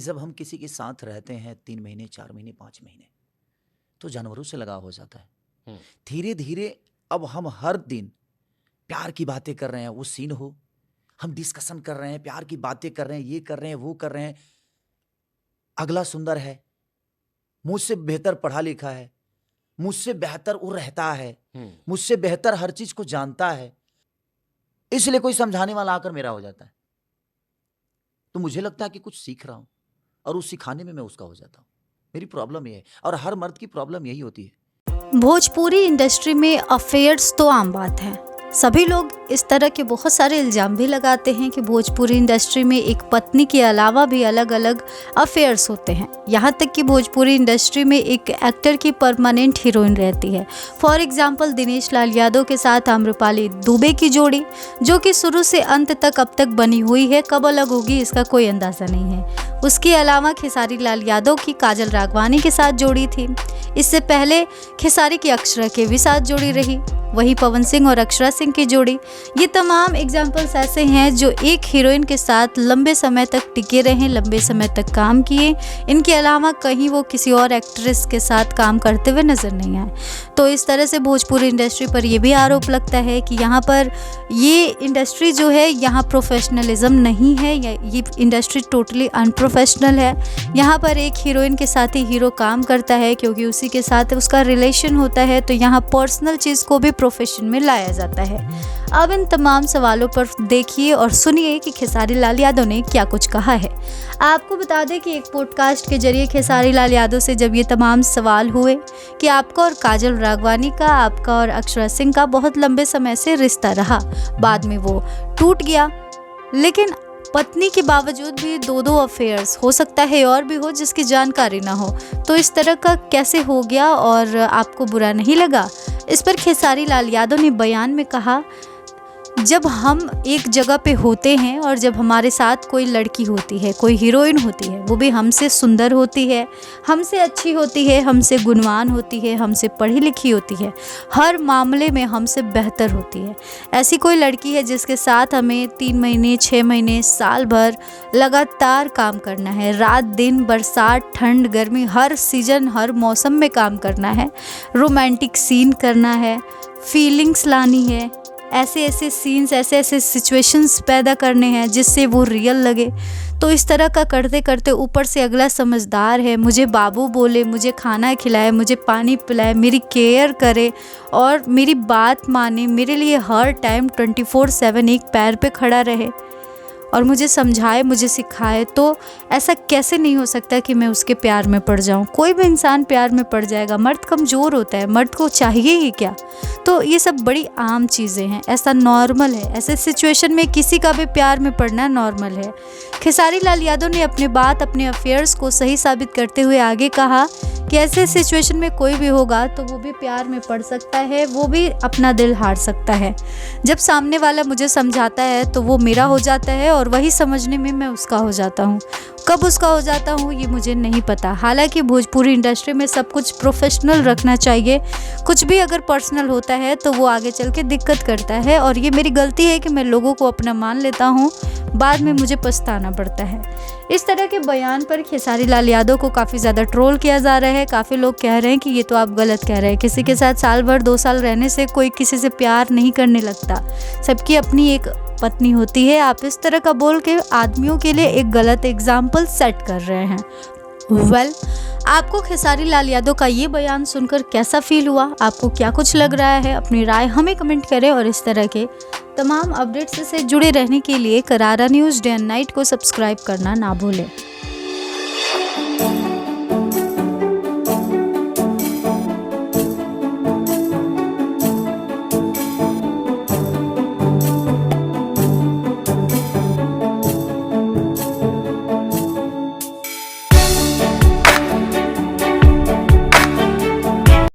जब हम किसी के साथ रहते हैं 3 महीने, 4 महीने, 5 महीने, तो जानवरों से लगाव हो जाता है। हम्म, धीरे-धीरे अब हम हर दिन प्यार की बातें कर रहे हैं, वो सीन हो, हम डिस्कशन कर रहे हैं, प्यार की बातें कर रहे हैं, ये कर रहे हैं, वो कर रहे हैं। अगला सुंदर है, मुझसे बेहतर पढ़ा-लिखा है, मुझसे बेहतर वो रहता है, हम्म, मुझसे बेहतर हर चीज़ को जानता है, इसलिए कोई समझाने वाला आकर मेरा हो जाता है। तो मुझे लगता है कि कुछ सीख रहा हूँ और उस सिखाने में मैं उसका हो जाता हूँ। मेरी प्रॉब्लम ये है और हर मर्द की प्रॉब्लम यही होती है। भोजपुरी इंडस्ट्री में अफेयर्स तो आम बात है। सभी लोग इस तरह के बहुत सारे इल्ज़ाम भी लगाते हैं कि भोजपुरी इंडस्ट्री में एक पत्नी के अलावा भी अलग अलग अफेयर्स होते हैं। यहाँ तक कि भोजपुरी इंडस्ट्री में एक एक्टर की परमानेंट हीरोइन रहती है। फॉर एग्जांपल दिनेश लाल यादव के साथ आम्रपाली दुबे की जोड़ी, जो कि शुरू से अंत तक अब तक बनी हुई है, कब अलग होगी इसका कोई अंदाज़ा नहीं है। उसके अलावा खेसारी लाल यादव की काजल राघवानी के साथ जोड़ी थी। इससे पहले खेसारी की अक्षरा के भी साथ जोड़ी रही। वहीं पवन सिंह और अक्षरा सिंह की जोड़ी, ये तमाम एग्जाम्पल्स ऐसे हैं जो एक हीरोइन के साथ लंबे समय तक टिके रहे, लंबे समय तक काम किए। इनके अलावा कहीं वो किसी और एक्ट्रेस के साथ काम करते हुए नजर नहीं आए। तो इस तरह से भोजपुरी इंडस्ट्री पर ये भी आरोप लगता है कि यहाँ पर ये इंडस्ट्री जो है, यहाँ प्रोफेशनलिज्म नहीं है, ये इंडस्ट्री टोटली अनप्रोफेशनल है। यहाँ पर एक हीरोइन के साथ ही हीरो काम करता है क्योंकि उसी के साथ उसका रिलेशन होता है, तो यहाँ पर्सनल चीज़ को भी प्रोफेशन में लाया जाता है। अब इन तमाम सवालों पर देखिए और सुनिए कि खेसारी लाल यादव ने क्या कुछ कहा है। आपको बता दें कि एक पॉडकास्ट के जरिए खेसारी लाल यादव से जब ये तमाम सवाल हुए कि आपका और काजल राघवानी का, आपका और अक्षरा सिंह का बहुत लंबे समय से रिश्ता रहा, बाद में वो टूट गया, लेकिन पत्नी के बावजूद भी दो अफेयर्स हो सकता है और भी हो जिसकी जानकारी ना हो, तो इस तरह का कैसे हो गया और आपको बुरा नहीं लगा? इस पर खेसारी लाल यादव ने बयान में कहा, जब हम एक जगह पे होते हैं और जब हमारे साथ कोई लड़की होती है, कोई हीरोइन होती है, वो भी हमसे सुंदर होती है, हमसे अच्छी होती है, हमसे गुणवान होती है, हमसे पढ़ी लिखी होती है, हर मामले में हमसे बेहतर होती है, ऐसी कोई लड़की है जिसके साथ हमें 3 महीने, 6 महीने, साल भर लगातार काम करना है, रात दिन, बरसात, ठंड, गर्मी, हर सीजन, हर मौसम में काम करना है, रोमांटिक सीन करना है, फीलिंग्स लानी है, ऐसे सीन्स, ऐसे सिचुएशंस पैदा करने हैं जिससे वो रियल लगे। तो इस तरह का करते करते ऊपर से अगला समझदार है, मुझे बाबू बोले, मुझे खाना खिलाए, मुझे पानी पिलाए, मेरी केयर करे और मेरी बात माने, मेरे लिए हर टाइम 24/7 एक पैर पे खड़ा रहे और मुझे समझाए, मुझे सिखाए, तो ऐसा कैसे नहीं हो सकता कि मैं उसके प्यार में पड़ जाऊं? कोई भी इंसान प्यार में पड़ जाएगा। मर्द कमज़ोर होता है, मर्द को चाहिए ही क्या? तो ये सब बड़ी आम चीज़ें हैं, ऐसा नॉर्मल है। ऐसे सिचुएशन में किसी का भी प्यार में पड़ना नॉर्मल है। खेसारी लाल यादव ने अपने अफेयर्स को सही साबित करते हुए आगे कहा कि ऐसे सिचुएशन में कोई भी होगा तो वो भी प्यार में पड़ सकता है, वो भी अपना दिल हार सकता है। जब सामने वाला मुझे समझाता है तो वो मेरा हो जाता है और वही समझने में मैं उसका हो जाता हूँ। कब उसका हो जाता हूँ ये मुझे नहीं पता। हालांकि भोजपुरी इंडस्ट्री में सब कुछ प्रोफेशनल रखना चाहिए, कुछ भी अगर पर्सनल होता है तो वो आगे चल के दिक्कत करता है और ये मेरी गलती है कि मैं लोगों को अपना मान लेता हूँ, बाद में मुझे पछताना पड़ता है। इस तरह के बयान पर खेसारी लाल यादव को काफ़ी ज़्यादा ट्रोल किया जा रहा है। काफ़ी लोग कह रहे हैं कि ये तो आप गलत कह रहे हैं, किसी के साथ साल भर 2 साल रहने से कोई किसी से प्यार नहीं करने लगता, सबकी अपनी एक पत्नी होती है। आप इस तरह का बोल के आदमियों के लिए एक गलत एग्जाम्पल सेट कर रहे हैं। आपको खेसारी लाल यादव का ये बयान सुनकर कैसा फील हुआ? आपको क्या कुछ लग रहा है? अपनी राय हमें कमेंट करें और इस तरह के तमाम अपडेट्स से जुड़े रहने के लिए करारा न्यूज़ डे एंड नाइट को सब्सक्राइब करना ना भूलें।